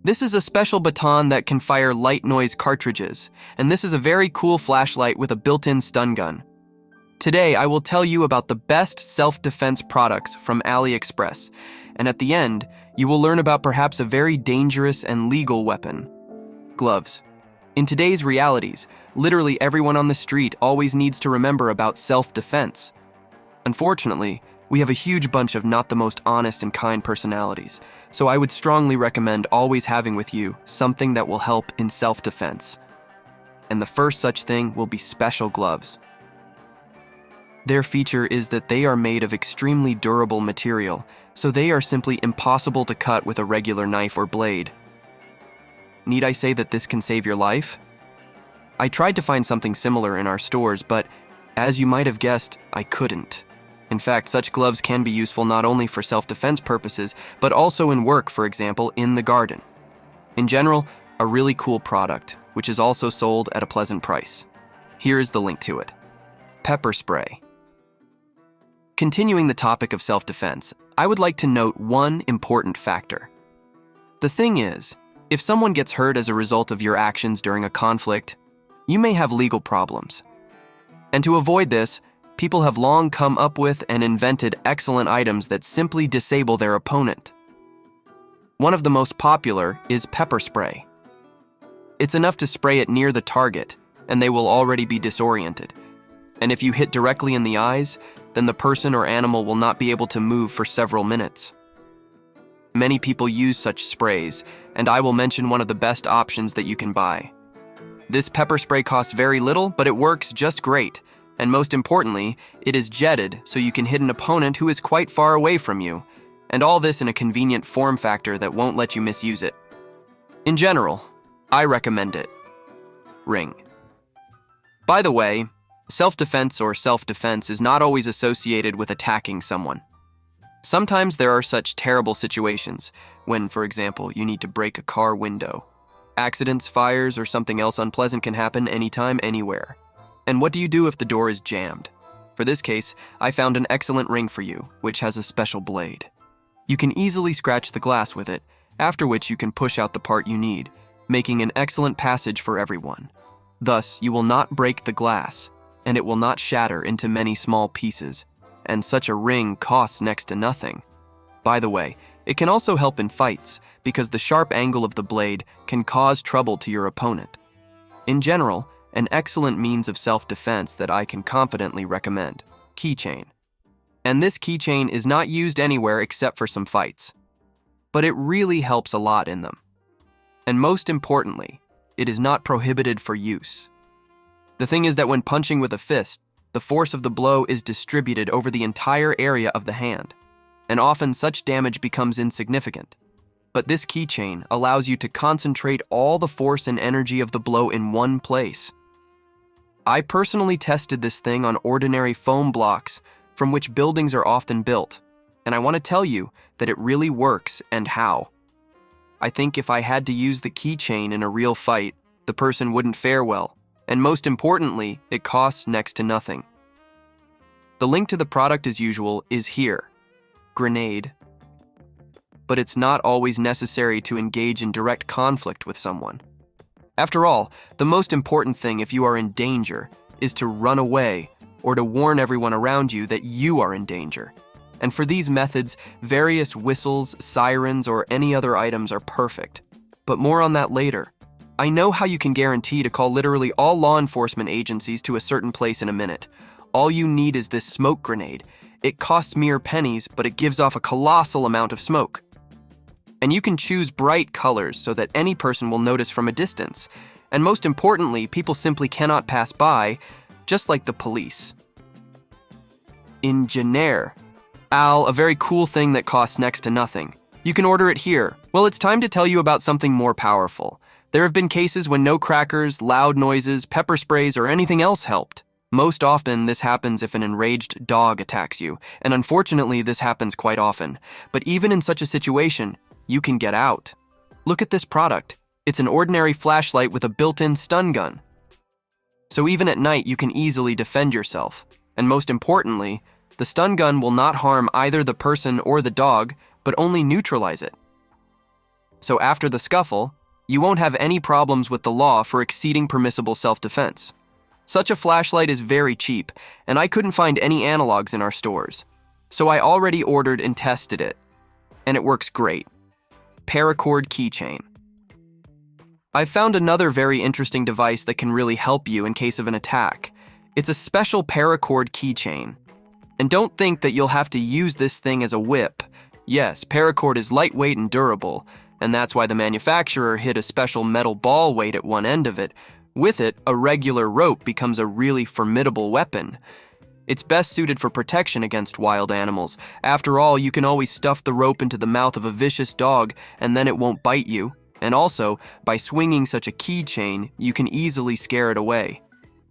This is a special baton that can fire light noise cartridges, and this is a very cool flashlight with a built-in stun gun. Today, I will tell you about the best self-defense products from AliExpress, and at the end, you will learn about perhaps a very dangerous and legal weapon: gloves. In today's realities, literally everyone on the street always needs to remember about self-defense. Unfortunately, we have a huge bunch of not the most honest and kind personalities, so I would strongly recommend always having with you something that will help in self-defense. And the first such thing will be special gloves. Their feature is that they are made of extremely durable material, so they are simply impossible to cut with a regular knife or blade. Need I say that this can save your life? I tried to find something similar in our stores, but as you might have guessed, I couldn't. In fact, such gloves can be useful not only for self-defense purposes, but also in work, for example, in the garden. In general, a really cool product, which is also sold at a pleasant price. Here is the link to it. Pepper spray. Continuing the topic of self-defense, I would like to note one important factor. The thing is, if someone gets hurt as a result of your actions during a conflict, you may have legal problems. And to avoid this, people have long come up with and invented excellent items that simply disable their opponent. One of the most popular is pepper spray. It's enough to spray it near the target, and they will already be disoriented. And if you hit directly in the eyes, then the person or animal will not be able to move for several minutes. Many people use such sprays, and I will mention one of the best options that you can buy. This pepper spray costs very little, but it works just great. And most importantly, it is jetted so you can hit an opponent who is quite far away from you, and all this in a convenient form factor that won't let you misuse it. In general, I recommend it. Ring. By the way, self-defense or self-defense is not always associated with attacking someone. Sometimes there are such terrible situations when, for example, you need to break a car window. Accidents, fires, or something else unpleasant can happen anytime, anywhere. And what do you do if the door is jammed? For this case, I found an excellent ring for you, which has a special blade. You can easily scratch the glass with it, after which you can push out the part you need, making an excellent passage for everyone. Thus, you will not break the glass, and it will not shatter into many small pieces, and such a ring costs next to nothing. By the way, it can also help in fights, because the sharp angle of the blade can cause trouble to your opponent. In general, an excellent means of self-defense that I can confidently recommend: keychain. And this keychain is not used anywhere except for some fights. But it really helps a lot in them. And most importantly, it is not prohibited for use. The thing is that when punching with a fist, the force of the blow is distributed over the entire area of the hand, and often such damage becomes insignificant. But this keychain allows you to concentrate all the force and energy of the blow in one place. I personally tested this thing on ordinary foam blocks from which buildings are often built, and I want to tell you that it really works and how. I think if I had to use the keychain in a real fight, the person wouldn't fare well, and most importantly, it costs next to nothing. The link to the product as usual is here. Grenade. But it's not always necessary to engage in direct conflict with someone. After all, the most important thing if you are in danger is to run away or to warn everyone around you that you are in danger. And for these methods, various whistles, sirens, or any other items are perfect. But more on that later. I know how you can guarantee to call literally all law enforcement agencies to a certain place in a minute. All you need is this smoke grenade. It costs mere pennies, but it gives off a colossal amount of smoke. And you can choose bright colors so that any person will notice from a distance. And most importantly, people simply cannot pass by, just like the police. Ingénieur. A very cool thing that costs next to nothing. You can order it here. Well, it's time to tell you about something more powerful. There have been cases when no crackers, loud noises, pepper sprays, or anything else helped. Most often, this happens if an enraged dog attacks you, and unfortunately, this happens quite often. But even in such a situation, you can get out. Look at this product. It's an ordinary flashlight with a built-in stun gun. So even at night, you can easily defend yourself. And most importantly, the stun gun will not harm either the person or the dog, but only neutralize it. So after the scuffle, you won't have any problems with the law for exceeding permissible self-defense. Such a flashlight is very cheap, and I couldn't find any analogs in our stores. So I already ordered and tested it, and it works great. Paracord Keychain. I've found another very interesting device that can really help you in case of an attack. It's a special paracord keychain. And don't think that you'll have to use this thing as a whip. Yes, paracord is lightweight and durable, and that's why the manufacturer hid a special metal ball weight at one end of it. With it, a regular rope becomes a really formidable weapon. It's best suited for protection against wild animals. After all, you can always stuff the rope into the mouth of a vicious dog, and then it won't bite you. And also, by swinging such a keychain, you can easily scare it away.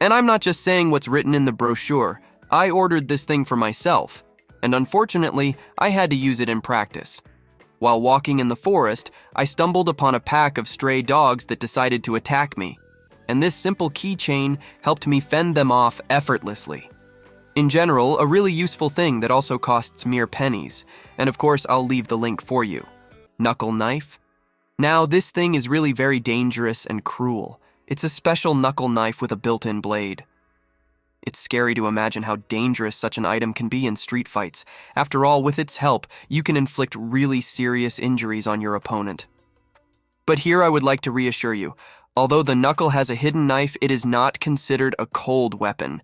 And I'm not just saying what's written in the brochure. I ordered this thing for myself, and unfortunately, I had to use it in practice. While walking in the forest, I stumbled upon a pack of stray dogs that decided to attack me, and this simple keychain helped me fend them off effortlessly. In general, a really useful thing that also costs mere pennies, and of course, I'll leave the link for you. Knuckle Knife. Now, this thing is really very dangerous and cruel. It's a special knuckle knife with a built-in blade. It's scary to imagine how dangerous such an item can be in street fights. After all, with its help, you can inflict really serious injuries on your opponent. But here I would like to reassure you, although the knuckle has a hidden knife, it is not considered a cold weapon.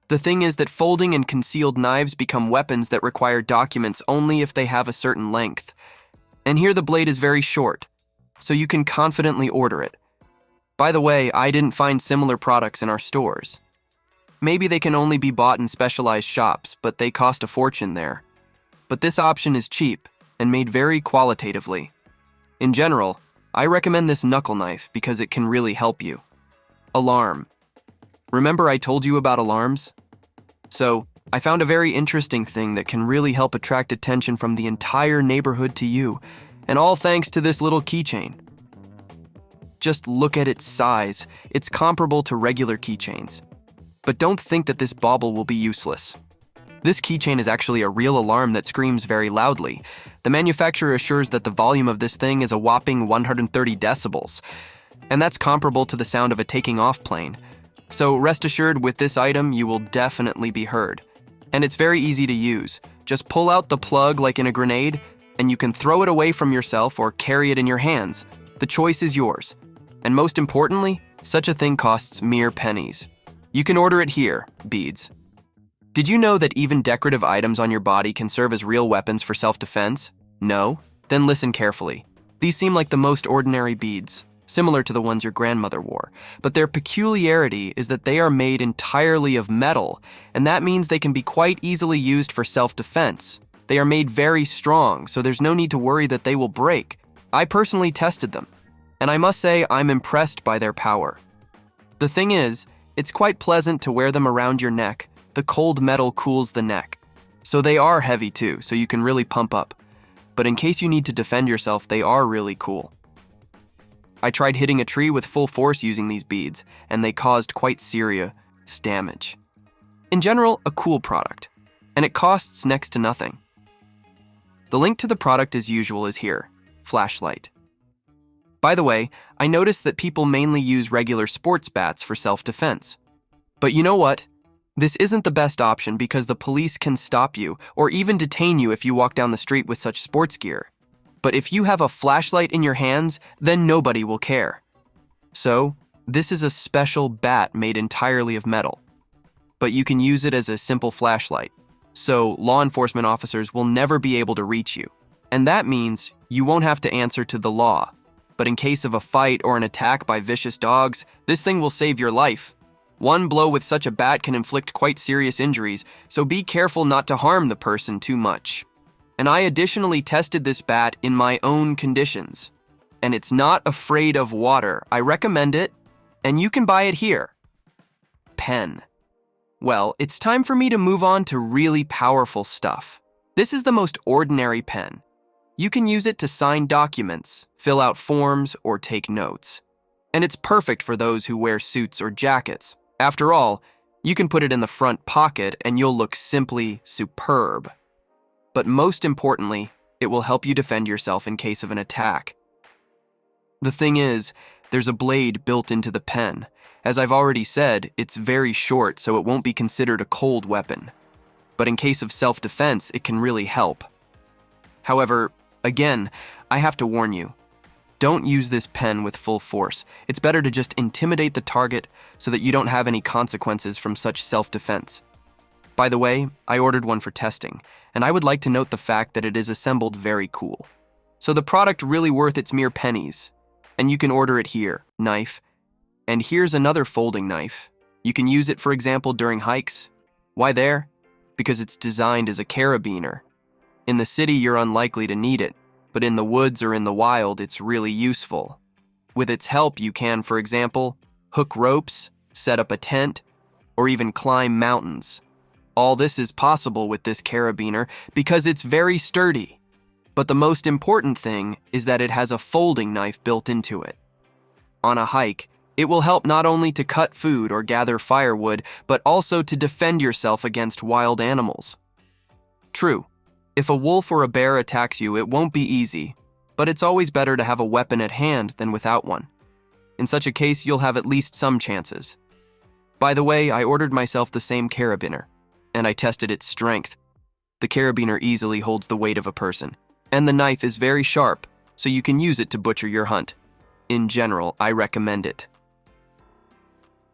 The thing is that folding and concealed knives become weapons that require documents only if they have a certain length. And here the blade is very short, so you can confidently order it. By the way, I didn't find similar products in our stores. Maybe they can only be bought in specialized shops, but they cost a fortune there. But this option is cheap and made very qualitatively. In general, I recommend this knuckle knife because it can really help you. Alarm. Remember I told you about alarms? So, I found a very interesting thing that can really help attract attention from the entire neighborhood to you, and all thanks to this little keychain. Just look at its size. It's comparable to regular keychains. But don't think that this bauble will be useless. This keychain is actually a real alarm that screams very loudly. The manufacturer assures that the volume of this thing is a whopping 130 decibels, and that's comparable to the sound of a taking off plane. So rest assured, with this item, you will definitely be heard. And it's very easy to use. Just pull out the plug like in a grenade, and you can throw it away from yourself or carry it in your hands. The choice is yours. And most importantly, such a thing costs mere pennies. You can order it here, beads. Did you know that even decorative items on your body can serve as real weapons for self-defense? No? Then listen carefully. These seem like the most ordinary beads, similar to the ones your grandmother wore, but their peculiarity is that they are made entirely of metal, and that means they can be quite easily used for self-defense. They are made very strong, so there's no need to worry that they will break. I personally tested them, and I must say I'm impressed by their power. The thing is, it's quite pleasant to wear them around your neck. The cold metal cools the neck. So they are heavy too, so you can really pump up. But in case you need to defend yourself, they are really cool. I tried hitting a tree with full force using these beads, and they caused quite serious damage. In general, a cool product, and it costs next to nothing. The link to the product as usual is here, flashlight. By the way, I noticed that people mainly use regular sports bats for self-defense. But you know what? This isn't the best option because the police can stop you or even detain you if you walk down the street with such sports gear. But if you have a flashlight in your hands, then nobody will care. So, this is a special bat made entirely of metal. But you can use it as a simple flashlight, so law enforcement officers will never be able to reach you. And that means you won't have to answer to the law. But in case of a fight or an attack by vicious dogs, this thing will save your life. One blow with such a bat can inflict quite serious injuries, so be careful not to harm the person too much. And I additionally tested this bat in my own conditions. And it's not afraid of water. I recommend it, and you can buy it here. Pen. Well, it's time for me to move on to really powerful stuff. This is the most ordinary pen. You can use it to sign documents, fill out forms, or take notes. And it's perfect for those who wear suits or jackets. After all, you can put it in the front pocket and you'll look simply superb. But most importantly, it will help you defend yourself in case of an attack. The thing is, there's a blade built into the pen. As I've already said, it's very short, so it won't be considered a cold weapon. But in case of self-defense, it can really help. However, again, I have to warn you. Don't use this pen with full force. It's better to just intimidate the target so that you don't have any consequences from such self-defense. By the way, I ordered one for testing, and I would like to note the fact that it is assembled very cool. So the product really worth its mere pennies. And you can order it here, knife. And here's another folding knife. You can use it, for example, during hikes. Why there? Because it's designed as a carabiner. In the city, you're unlikely to need it, but in the woods or in the wild, it's really useful. With its help, you can, for example, hook ropes, set up a tent, or even climb mountains. All this is possible with this carabiner because it's very sturdy. But the most important thing is that it has a folding knife built into it. On a hike, it will help not only to cut food or gather firewood, but also to defend yourself against wild animals. True, if a wolf or a bear attacks you, it won't be easy, but it's always better to have a weapon at hand than without one. In such a case, you'll have at least some chances. By the way, I ordered myself the same carabiner, and I tested its strength. The carabiner easily holds the weight of a person, and the knife is very sharp, so you can use it to butcher your hunt. In general, I recommend it.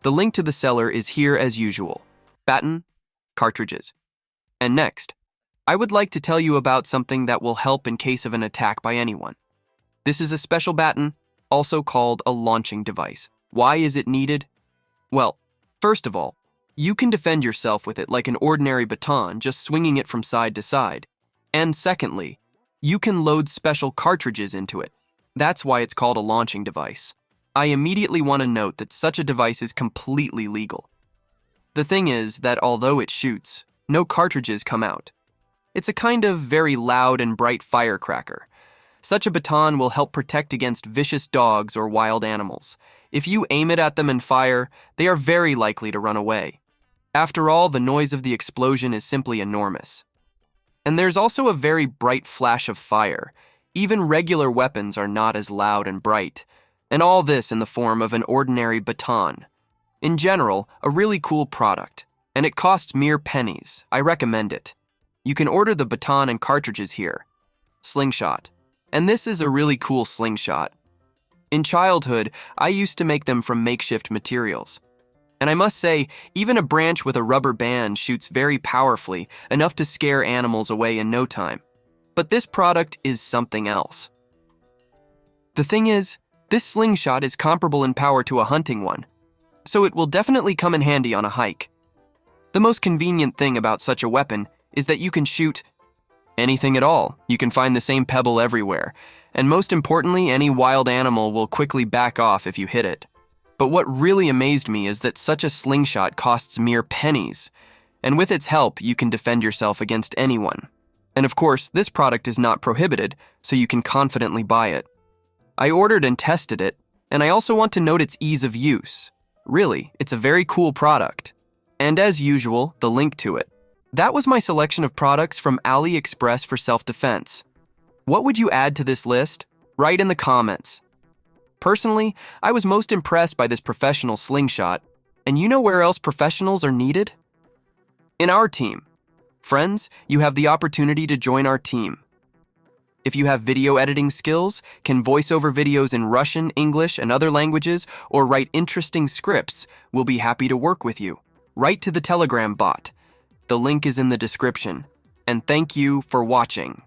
The link to the seller is here as usual. Baton, cartridges. And next, I would like to tell you about something that will help in case of an attack by anyone. This is a special baton, also called a launching device. Why is it needed? Well, first of all, you can defend yourself with it like an ordinary baton, just swinging it from side to side. And secondly, you can load special cartridges into it. That's why it's called a launching device. I immediately want to note that such a device is completely legal. The thing is that although it shoots, no cartridges come out. It's a kind of very loud and bright firecracker. Such a baton will help protect against vicious dogs or wild animals. If you aim it at them and fire, they are very likely to run away. After all, the noise of the explosion is simply enormous. And there's also a very bright flash of fire. Even regular weapons are not as loud and bright. And all this in the form of an ordinary baton. In general, a really cool product, and it costs mere pennies. I recommend it. You can order the baton and cartridges here. Slingshot. And this is a really cool slingshot. In childhood, I used to make them from makeshift materials. And I must say, even a branch with a rubber band shoots very powerfully, enough to scare animals away in no time. But this product is something else. The thing is, this slingshot is comparable in power to a hunting one, so it will definitely come in handy on a hike. The most convenient thing about such a weapon is that you can shoot anything at all. You can find the same pebble everywhere, and most importantly, any wild animal will quickly back off if you hit it. But what really amazed me is that such a slingshot costs mere pennies, and with its help, you can defend yourself against anyone. And of course, this product is not prohibited, so you can confidently buy it. I ordered and tested it, and I also want to note its ease of use. Really, it's a very cool product. And as usual, the link to it. That was my selection of products from AliExpress for self-defense. What would you add to this list? Write in the comments. Personally, I was most impressed by this professional slingshot, and you know where else professionals are needed? In our team. Friends, you have the opportunity to join our team. If you have video editing skills, can voice over videos in Russian, English, and other languages, or write interesting scripts, we'll be happy to work with you. Write to the Telegram bot. The link is in the description. And thank you for watching.